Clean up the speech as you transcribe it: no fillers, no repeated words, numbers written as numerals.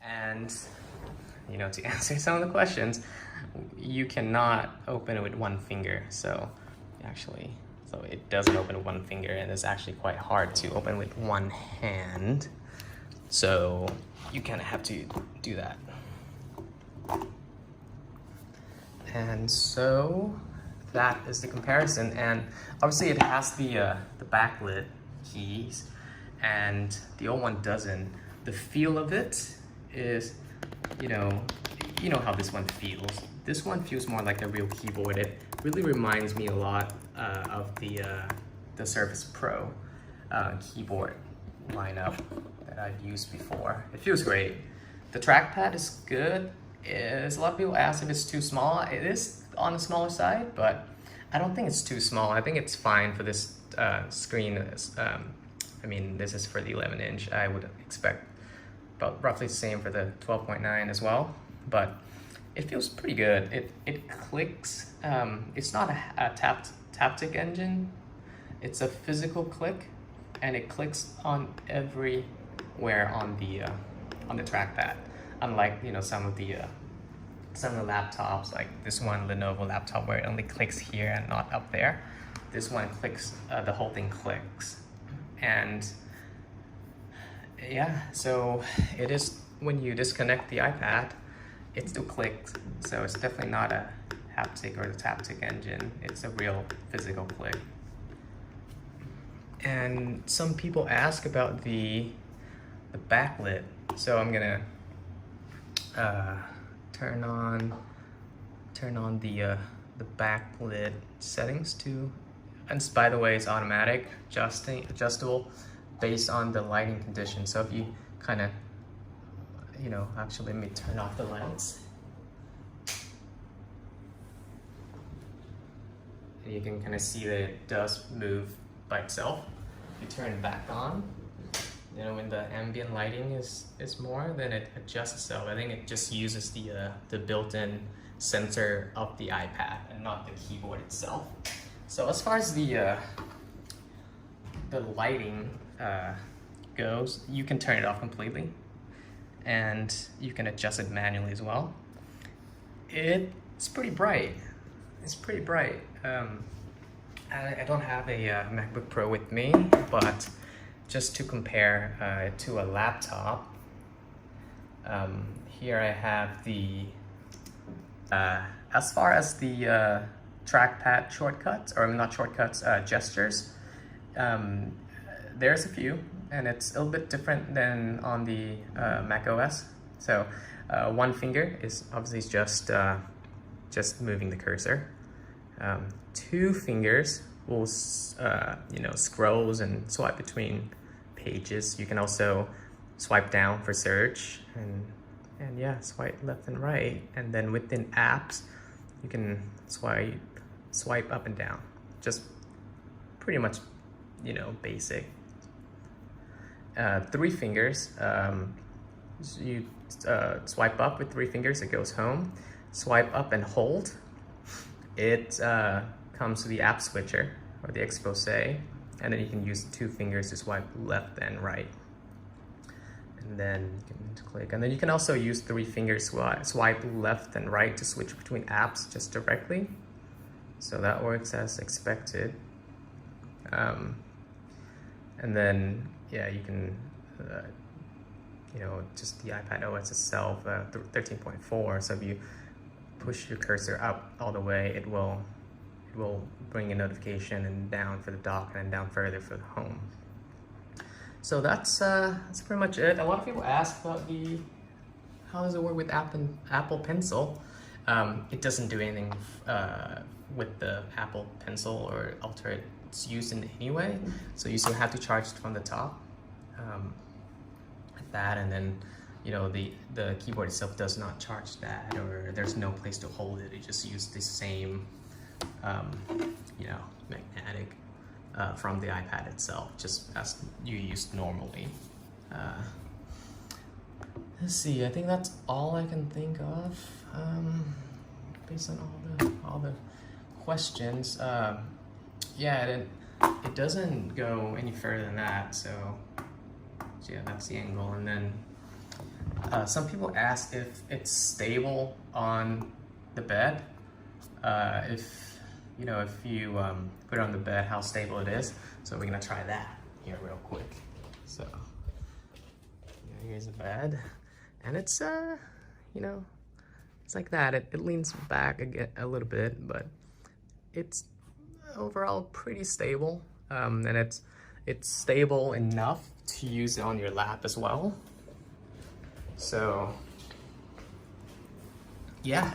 And to answer some of the questions, you cannot open it with one finger. So it doesn't open with one finger, and it's actually quite hard to open with one hand. So you kind of have to do that. And so that is the comparison. And obviously it has the backlit keys, and the old one doesn't. The feel of it is, you know how this one feels. This one feels more like a real keyboard. It really reminds me a lot of the Surface Pro keyboard lineup that I've used before. It feels great. The trackpad is good. A lot of people ask if it's too small. It is on the smaller side, but I don't think it's too small. I think it's fine for this screen. I mean, this is for the 11-inch. I would expect about roughly the same for the 12.9 as well, but it feels pretty good. It clicks. It's not a taptic engine. It's a physical click, and it clicks on everywhere on the trackpad. Unlike some of the laptops, like this one Lenovo laptop, where it only clicks here and not up there. This one clicks. The whole thing clicks, and yeah. So it is when you disconnect the iPad, it still clicks. So it's definitely not a haptic or the taptic engine. It's a real physical click. And some people ask about the backlit. So I'm gonna turn on the backlit settings to, and by the way, it's automatic, adjustable based on the lighting condition. So if you kind of, actually let me turn off the lights. And you can kind of see that it does move by itself. You turn it back on, when the ambient lighting is more, then it adjusts itself. I think it just uses the built-in sensor of the iPad and not the keyboard itself. So as far as the lighting goes, you can turn it off completely, and you can adjust it manually as well. It's pretty bright. It's pretty bright. I don't have a MacBook Pro with me, but just to compare it to a laptop, here I have the, as far as the trackpad shortcuts, or not shortcuts, gestures, there's a few, and it's a little bit different than on the Mac OS. So one finger is obviously just moving the cursor. Two fingers will scrolls and swipe between pages. You can also swipe down for search, and yeah, swipe left and right. And then within apps, you can swipe up and down. Just pretty much, basic. Three fingers. You swipe up with three fingers, it goes home. Swipe up and hold. It comes to the app switcher or the expose, and then you can use two fingers to swipe left and right. And then you can click, and then you can also use three fingers swipe left and right to switch between apps just directly. So that works as expected. And then yeah, you can just the iPad OS itself, 13.4. So if you push your cursor up all the way, it will bring a notification, and down for the dock, and then down further for the home. So that's pretty much it. A lot of people ask about how does it work with Apple Pencil. It doesn't do anything with the Apple Pencil or Ultra it's used in any way. So you still have to charge it from the top. That, and then the keyboard itself does not charge that, or there's no place to hold it. It just uses the same magnetic from the iPad itself, just as you use normally. Let's see, I think that's all I can think of based on all the questions. Yeah, it doesn't go any further than that, so yeah, that's the angle. And then Some people ask if it's stable on the bed. If you put it on the bed, how stable it is. So we're gonna try that here real quick. So here's the bed, and it's it's like that. It leans back a little bit, but it's overall pretty stable, and it's stable enough to use it on your lap as well. So yeah.